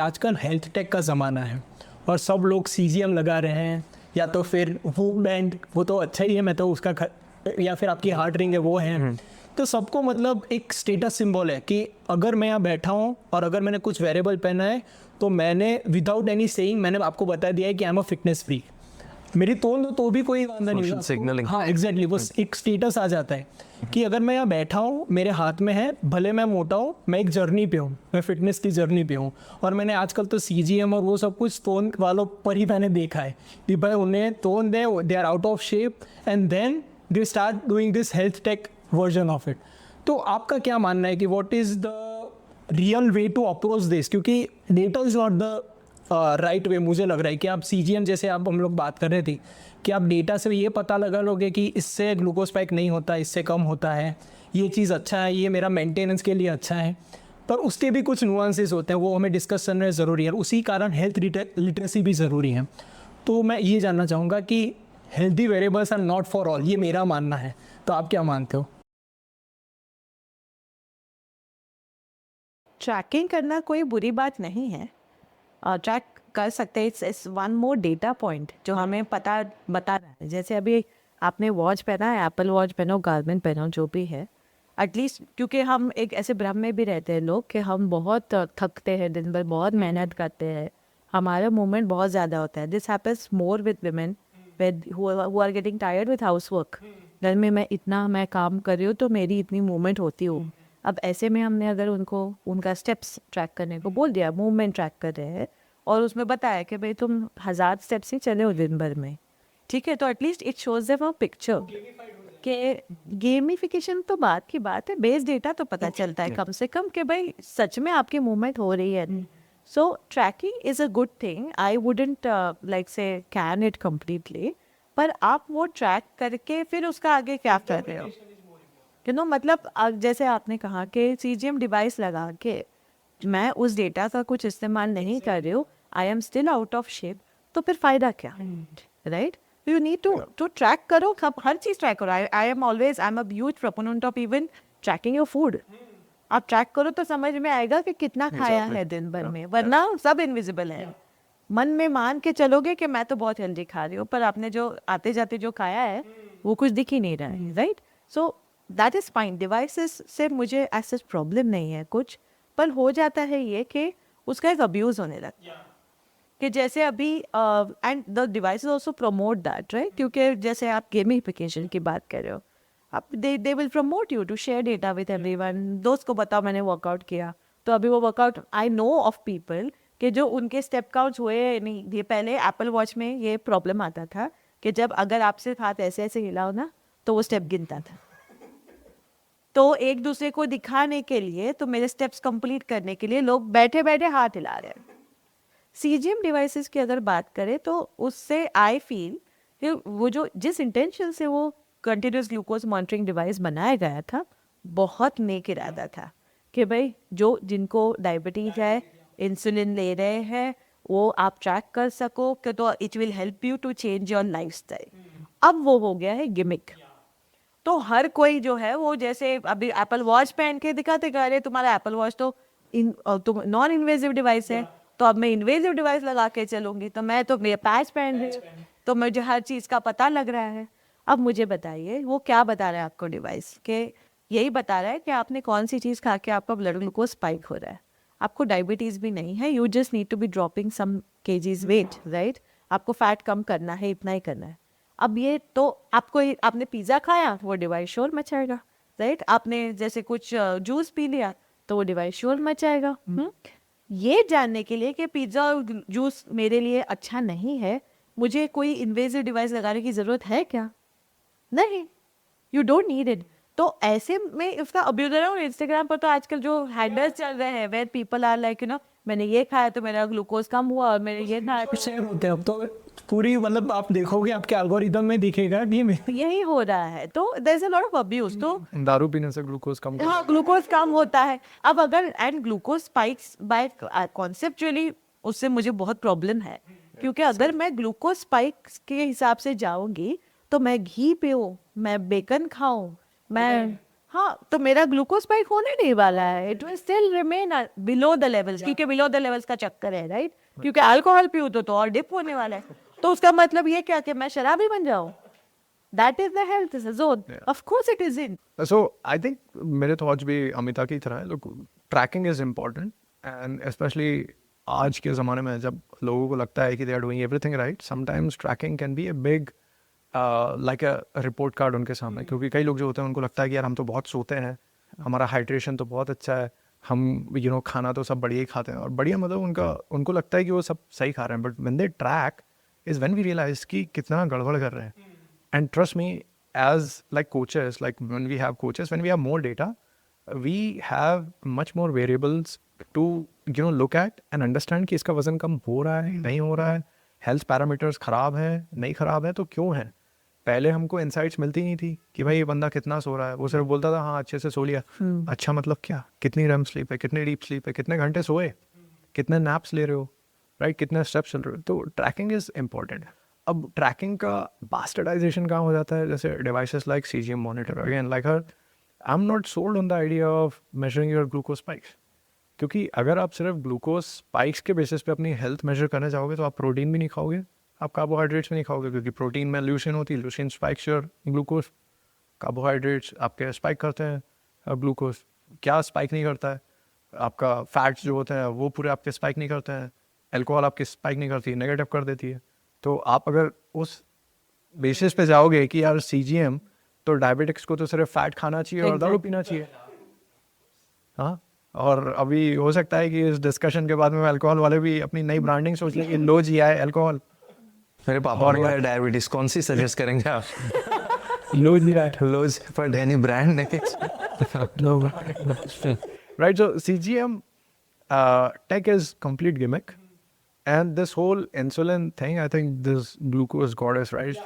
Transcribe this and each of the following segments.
आजकल health take का ज़माना है और सब लोग सीजीएम लगा रहे हैं, या तो फिर वो बैंड, वो तो अच्छा ही है, मैं तो उसका या फिर आपकी हार्ट रिंग है वो है। तो सबको मतलब एक स्टेटस सिंबल है कि अगर मैं यहाँ बैठा हूँ और अगर मैंने कुछ वेरिएबल पहना है तो मैंने विदाउट एनी सेइंग मैंने आपको बता दिया है कि आई एम अ फिटनेस फ्री। मेरी तोल दो तो भी कोई वादा नहीं Social signaling. हाँ एग्जैक्टली वो एक स्टेटस आ जाता है कि अगर मैं यहाँ बैठा हूँ, मेरे हाथ में है, भले मैं मोटा हूँ, मैं एक जर्नी पे हूँ, मैं फिटनेस की जर्नी पे हूँ। और मैंने आजकल तो सीजीएम और वो सब कुछ तोन वालों पर ही मैंने देखा है कि भाई उन्हें तोन they are out of shape and then they start doing this health tech version of it. तो आपका क्या मानना है कि what is the real way to approach this, क्योंकि data is not the right way. मुझे लग रहा है कि आप सीजीएम जैसे आप हम लोग बात कर रहे थे कि आप डेटा से ये पता लगा लोगे कि इससे ग्लूकोज स्पाइक नहीं होता, इससे कम होता है, ये चीज़ अच्छा है, ये मेरा मेंटेनेंस के लिए अच्छा है। पर उसके भी कुछ नुआंसेस होते हैं, वो हमें डिस्कस करना ज़रूरी है। उसी कारण हेल्थ लिटरेसी भी ज़रूरी है। तो मैं ये जानना चाहूँगा कि healthy variables are not for all, ये मेरा मानना है। तो आप क्या मानते हो? ट्रैकिंग करना कोई बुरी बात नहीं है। ट्रैक कर सकते हैं। It's one more data point जो हमें पता बता रहा है। जैसे अभी आपने वॉच पहना है, एप्पल वॉच पहनो, गारमेंट पहनो, जो भी है, एटलीस्ट क्योंकि हम एक ऐसे भ्रम में भी रहते हैं लोग कि हम बहुत थकते हैं, दिन भर बहुत मेहनत करते हैं, हमारा मूवमेंट बहुत ज़्यादा होता है। This happens more with women who are getting tired with housework. घर में मैं काम कर रही हूँ तो मेरी इतनी मूवमेंट होती हूँ। अब ऐसे में हमने अगर उनको उनका स्टेप्स ट्रैक करने को बोल दिया, मूवमेंट ट्रैक कर रहे हैं, और उसमें बताया कि भाई तुम 1000 स्टेप्स ही चले हो दिन भर में, ठीक है, तो at least it shows them a picture कि गेमिफिकेशन तो बात की बात है, बेस डेटा तो पता चलता है कम से कम कि भाई सच में आपकी मूवमेंट हो रही है। So tracking is a good thing. I wouldn't like say can it completely, पर आप वो ट्रैक करके फिर उसका आगे क्या कर रहे हो, मतलब जैसे आपने कहा कि सीजीएम डिवाइस लगा के मैं उस डेटा का कुछ इस्तेमाल नहीं कर रही हूँ, I am still out of shape, तो फिर फ़ायदा क्या, right? You need to track करो, हर चीज़ ट्रैक करो। I am a huge proponent of even tracking your food. आप ट्रैक करो तो समझ में आएगा कि कितना खाया है दिन भर में, वरना सब इनविजिबल है। मन में मान के चलोगे कि मैं तो बहुत हेल्दी खा रही हूँ, पर आपने जो आते जाते जो खाया है वो कुछ दिख ही नहीं रहा है, right? So that is fine. Devices से मुझे ऐसा प्रॉब्लम नहीं है कुछ, पर हो जाता है ये कि उसका एक अब्यूज़ होने लगता है कि जैसे अभी and the device also promote that, right? क्योंकि जैसे आप गेमिफिकेशन की बात कर रहे हो, आप they will promote you to share data with everyone. दोस्त को बताओ मैंने वर्कआउट किया, तो अभी वो workout, I know of people कि जो उनके स्टेप काउंट्स हुए नहीं। ये पहले एप्पल वॉच में ये प्रॉब्लम आता था कि जब अगर आपसे हाथ ऐसे ऐसे हिलाओ ना तो वो स्टेप गिनता था। तो एक दूसरे को दिखाने के लिए, तो मेरे स्टेप्स कंप्लीट करने के लिए लोग बैठे बैठे हाथ हिला रहे हैं। सीजीएम डिवाइसेस की अगर बात करें तो उससे आई फील कि वो जो जिस इंटेंशन से वो कंटिन्यूस ग्लूकोज मॉनिटरिंग डिवाइस बनाया गया था, बहुत नेक इरादा था कि भाई जो जिनको डायबिटीज़ है, इंसुलिन ले रहे हैं, वो आप ट्रैक कर सको कि तो it will help you to change your lifestyle. अब वो हो गया है गिमिक। तो हर कोई जो है वो जैसे अभी एप्पल वॉच पहन के दिखाते गा रहे, तुम्हारा एप्पल वॉच तो तुम नॉन इन्वेजिव डिवाइस है, तो अब मैं इन्वेजिव डिवाइस लगा के चलूंगी, तो मैं तो मेरे पैच पहन रही हूँ, तो मुझे हर चीज़ का पता लग रहा है। अब मुझे बताइए वो क्या बता रहा है आपको डिवाइस के? यही बता रहा है कि आपने कौन सी चीज़ खा के आपका ब्लड ग्लूकोज स्पाइक हो रहा है। आपको डायबिटीज़ भी नहीं है, you just need to be dropping some KGs weight, right? आपको फैट कम करना है, इतना ही करना है। अब ये तो आपने पिज़्ज़ा खाया, वो डिवाइस शोर मचाएगा, राइट? आपने जैसे कुछ जूस पी लिया तो वो डिवाइस शोर मचाएगा। ये जानने के लिए कि पिज़्ज़ा और जूस मेरे लिए अच्छा नहीं है, मुझे कोई इन्वेजिव डिवाइस लगाने की ज़रूरत है क्या? नहीं, यू डोंट नीड इट। तो ऐसे में उसका अब्यूज़ है ना। इंस्टाग्राम पर तो आजकल जो हैंडल्स चल रहे हैं वेयर पीपल आर लाइक मैंने ये खाया तो मेरा ग्लूकोज कम हुआ, और मैंने ये खाया शेयर होते हैं अब तो पूरी, मतलब आप देखोगे आपके एल्गोरिदम में दिखेगा कि यही हो रहा है। तो there is a lot of abuse. तो दारू पीने से ग्लूकोज कम हाँ, ग्लूकोज कम होता है। अब अगर and glucose spikes by conceptually, उससे मुझे बहुत प्रॉब्लम है, क्योंकि अगर मैं ग्लूकोज स्पाइक्स के हिसाब से जाऊंगी तो मैं घी पीऊँ, मैं बेकन खाऊं, मैं हाँ, तो मेरा ग्लूकोज स्पाइक होने नहीं वाला है, it will still remain below the levels, क्योंकि बिलो द लेवल्स का चक्कर है, राइट? क्योंकि अल्कोहल पीऊँ तो और डिप होने वाला है, तो उसका मतलब ये क्या कि मैं शराबी बन जाऊँ? That is the health zone, of course it is in. So I think मेरे थॉट्स भी अमिता की तरह है. Look, tracking is important and especially आज के ज़माने में जब लोगों को लगता है कि they are doing everything right, sometimes tracking can be a big like a report card उनके सामने. क्योंकि कई लोग जो होते हैं उनको लगता है कि यार हम तो बहुत सोते हैं, हमारा हाइड्रेशन तो बहुत अच्छा है, हम खाना तो सब बढ़िया ही खाते हैं, और बढ़िया मतलब उनको लगता है कि वो सब सही खा रहे हैं. But when they track is when we realize कि कितना गड़बड़ कर रहे हैं. And trust me, as like coaches, like when we have coaches, when we have more data, we have much more variables to look at and understand कि इसका वजन कम हो रहा है नहीं हो रहा है, हेल्थ पैरामीटर्स खराब है नहीं खराब है तो क्यों है. पहले हमको इंसाइट्स मिलती नहीं थी कि भाई ये बंदा कितना सो रहा है, वो सिर्फ बोलता था हाँ अच्छे से सो लिया. अच्छा मतलब क्या, कितनी रेम स्लीप है, कितनी डीप स्लीप है, कितने घंटे सोए, कितने नैप्स ले रहे हो, राइट, कितने स्टेप्स चल रहे हो. तो ट्रैकिंग इज इम्पॉर्टेंट. अब ट्रैकिंग का बास्टर्डाइजेशन कहाँ हो जाता है, जैसे devices like CGM monitor, again like her I am not sold on the idea of measuring your glucose spikes. क्योंकि अगर आप सिर्फ ग्लूकोज स्पाइक्स के बेसिस पे अपनी हेल्थ मेजर करना चाहोगे तो आप प्रोटीन भी नहीं खाओगे, आप कार्बोहाइड्रेट्स भी नहीं खाओगे, क्योंकि प्रोटीन में ल्यूसिन होती है, leucine spikes your glucose. Carbohydrates आपके स्पाइक करते हैं ग्लूकोज. क्या स्पाइक नहीं करता है, आपका फैट्स जो होते हैं वो पूरे आपके स्पाइक नहीं करते हैं. एल्कोहल आपकी स्पाइक नहीं करती, नेगेटिव कर देती है. तो आप अगर उस बेसिस पे जाओगे कि यार CGM तो डायबिटिक्स को तो सिर्फ फैट खाना चाहिए और दारू पीना चाहिए. हाँ, और अभी हो सकता है कि इस डिस्कशन के बाद में अल्कोहल वाले भी अपनी नई ब्रांडिंग सोच लेंगे, लो GI अल्कोहल. मेरे पापा को है डायबिटीज, कौन सी सजेस्ट करेंगे आप? लो GI लोज पर एनी ब्रांड नहीं. right? So CGM tech is complete gimmick, and this whole insulin thing, I think this glucose goddess, right?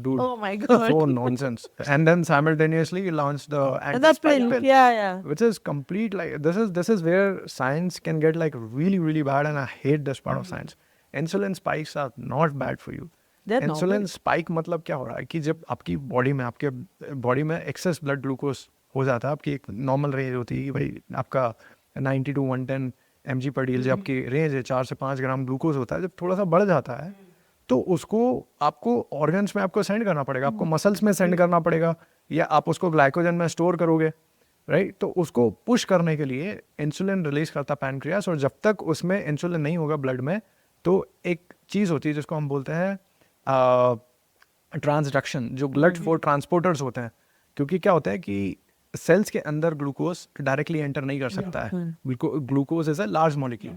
Dude, Oh my God. so nonsense. And then simultaneously you launched the The anti-spike pill, yeah. which is complete, like this is where science can get like really really bad, and I hate this part of science. Insulin spikes are not bad for you. They're insulin normal. Spike मतलब क्या हो रहा है कि जब आपकी body में आपके बॉडी में एक्सेस ब्लड ग्लूकोज हो जाता है, आपकी एक नॉर्मल रेंज होती है भाई आपका 90 to 110 mg पर डील, जो आपकी रेंज है 4 से 5 ग्राम ग्लूकोज होता है. जब थोड़ा सा बढ़ जाता है तो उसको आपको ऑर्गन्स में आपको सेंड करना पड़ेगा, आपको मसल्स में सेंड करना पड़ेगा, या आप उसको ग्लाइकोजन में स्टोर करोगे, राइट. तो उसको पुश करने के लिए इंसुलिन रिलीज करता पैनक्रियास, और जब तक उसमें इंसुलिन नहीं होगा ब्लड में तो एक चीज़ होती है जिसको हम बोलते हैं ट्रांसडक्शन, जो ब्लड फ्लो ट्रांसपोर्टर्स होते हैं. क्योंकि क्या होता है कि सेल्स के अंदर ग्लूकोज डायरेक्टली एंटर नहीं कर सकता है. Glucose is a large molecule,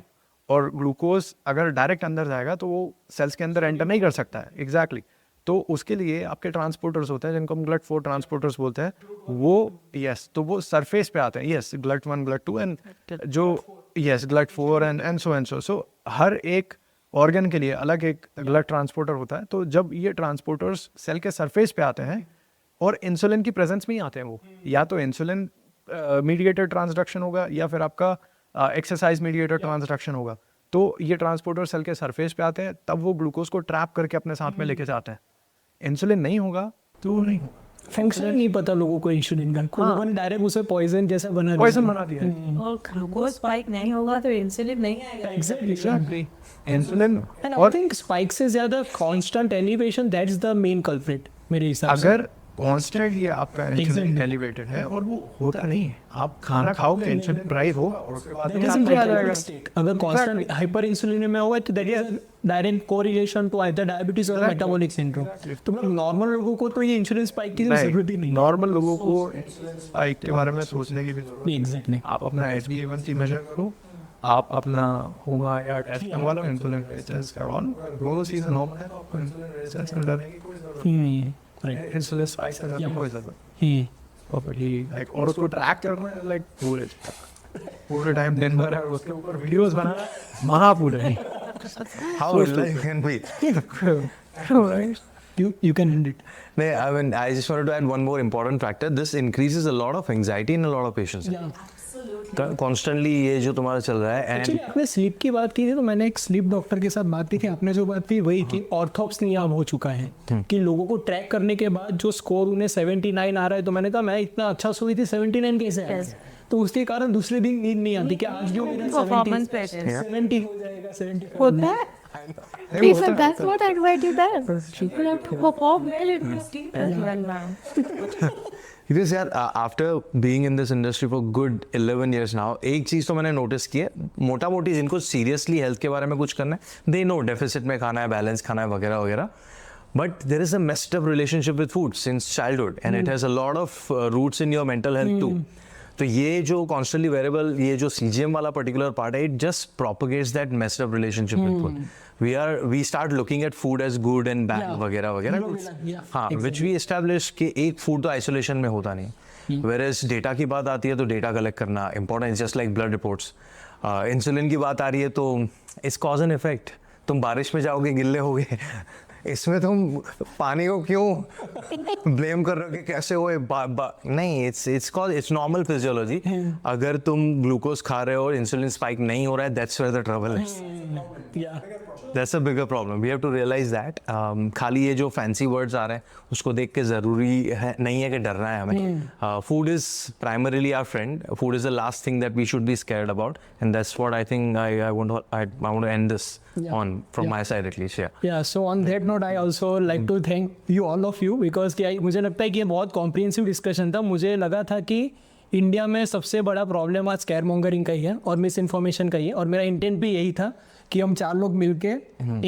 और ग्लूकोज अगर डायरेक्ट अंदर जाएगा तो वो सेल्स के अंदर एंटर नहीं कर सकता है. एग्जैक्टली. तो उसके लिए आपके ट्रांसपोर्टर्स होते हैं जिनको हम ब्लड फ्लो ट्रांसपोर्टर्स बोलते हैं. वो यस, तो वो सरफेस पे आते हैं. यस, GLUT1 GLUT2 एंड जो यस GLUT4 एंड सो. सो हर एक ऑर्गन के लिए अलग एक ब्लड ट्रांसपोर्टर होता है. तो जब ये ट्रांसपोर्टर्स सेल के सरफेस पे आते हैं और इंसुलिन की प्रेजेंस में ही आते हैं, वो या तो इंसुलिन मीडिएटेड ट्रांसडक्शन होगा या फिर आपका एक्सरसाइज मीडिएटेड ट्रांसडक्शन होगा. तो ये ट्रांसपोर्टर सेल के सरफेस पे आते हैं, तब वो ग्लूकोज को ट्रैप करके अपने साथ में लेके जाते हैं. इंसुलिन नहीं होगा तो नहीं, फंक्शन नहीं पता लोगों को इंसुलिन का. लोगों ने डायरेक्ट उसे पॉइजन जैसा बना दिया. पॉइजन बना दिया है. और ग्लूकोज स्पाइक नहीं होगा तो इंसुलिन नहीं आएगा. Exactly. इंसुलिन And I और think spike से ज्यादा constant elevation, that's the main culprit मेरे हिसाब से. अगर कॉन्स्टेंट ये आपका इंसुलिन Exactly. एलिवेटेड है और वो होता नहीं है, आप खाना खाओगे इंसुलिन ड्राइव होगा और उसके बाद That में is आपको आ जाएगा. metabolic state. अगर constant hyperinsulinemia में होगा तो that is direct correlation to either diabetes or metabolic syndrome. तो मतलब नॉर्मल लोगों को तो ये इंसुलिन स्पाइक की जरूरत ही नहीं. नॉर्मल लोगों को इंसुलिन स्पाइक के बारे में सोचने की भी जरूरत नहीं. एग्जैक्टली. आप अपना HbA1c मेजर करो, आप अपना होगा या टेस्ट वाला इंसुलिन रेजिस्टेंस करवाओ, दोनों चीजें नॉर्मल है, आपको इंसुलिन रेजिस्टेंस में डरने की कोई जरूरत नहीं. राइट. इंसुलिन स्पाइक से डरने की कोई जरूरत ही नहीं. लाइक और उसको ट्रैक करना है, लाइक पूरे टाइम दिन भर है उसके ऊपर वीडियोस बनाना है, महापूरे हैं. How life can be. you can end it. No, I mean, I just wanted to add one more important factor. This increases a lot of anxiety in a lot of patients. Yeah. Constantly ये जो तुम्हारा चल रहा है and actually आपने sleep की बात की थी तो मैंने एक स्लीप डॉक्टर के साथ बात की थी, आपने जो बात की वही थी, ऑर्थोप्सिया हो चुका है कि लोगों को ट्रैक करने के बाद जो स्कोर उन्हें 79 आ रहा है, तो मैंने कहा मैं इतना अच्छा सोई थी 79 कैसे आया? तो उसके कारण दूसरे दिन नींद नहीं आती कि आज जो मेरा Performance 70 हो जाएगा 75 होता है See, so that's what anxiety does. People have to perform well in this team as well now. Because यार after being in this industry for good 11 years now, एक चीज़ तो मैंने नोटिस की है, मोटा मोटी जिनको सीरियसली हेल्थ के बारे में कुछ करना है, दे नो डेफिसिट में खाना है, बैलेंस खाना है वगैरह वगैरह, but there is a messed up relationship with food since childhood and it has a lot of roots in your mental health too. तो ये जो कॉन्स्टेंटली वेरिएबल, ये जो CGM वाला पर्टिकुलर पार्ट है, it just propagates that messed up relationship with food. We start looking at food as good and bad वगैरह वगैरह. हाँ, विच वी एस्टैब्लिश कि एक फूड तो आइसोलेशन में होता नहीं. वेयरएज डेटा की बात आती है तो डेटा कलेक्ट करना important, just like blood reports. Insulin की बात आ रही है तो इट्स कॉज एंड इफेक्ट. तुम बारिश में जाओगे गिल्ले होगे, इसमें तुम पानी को क्यों ब्लेम कर रहे हो कि कैसे हुए? नहीं, इट्स नॉर्मल फिजियोलॉजी. अगर तुम ग्लूकोज खा रहे हो और इंसुलिन स्पाइक नहीं हो रहा है, that's where the trouble is. That's a bigger problem. We have to realise that. खाली ये जो फैंसी वर्ड्स आ रहे हैं उसको देख के ज़रूरी है नहीं है कि डरना है हमें. Food is primarily our friend. Food is the last thing that we should be scared about, and that's what I think I want to end this on from my side at least. Yeah, so on that note I also like to thank you all of you because क्या मुझे लगता है कि ये बहुत comprehensive discussion था. मुझे लगा था कि इंडिया में सबसे बड़ा प्रॉब्लम आज स्कैर मॉन्गरिंग का ही है और मिस इन्फॉर्मेशन का ही है, और मेरा इंटेंट भी यही था कि हम 4 लोग मिलके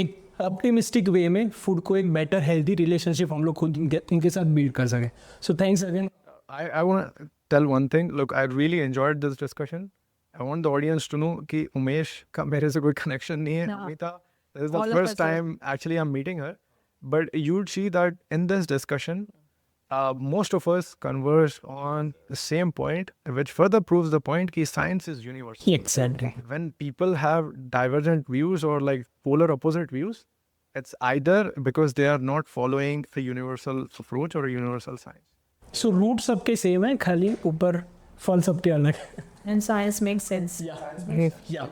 एक ऑप्टिमिस्टिक वे में फूड को एक बेटर हेल्दी रिलेशनशिप हम लोग खुद इनके साथ बिल्ड कर सकें. So thanks again. I want to tell one thing. Look, I really enjoyed this discussion. I want the audience to know कि उमेश का मेरे से कोई connection नहीं है. Amita, this is the All of first us are. time actually I'm meeting her. But you'd see that in this discussion, most of us converse on the same point, which further proves the point कि science is universal. Exactly. When people have divergent views or like polar opposite views, it's either because they are not following a universal approach or a universal science. So root सबके same है, खाली ऊपर फल सबके अलग. And science makes sense. Yeah.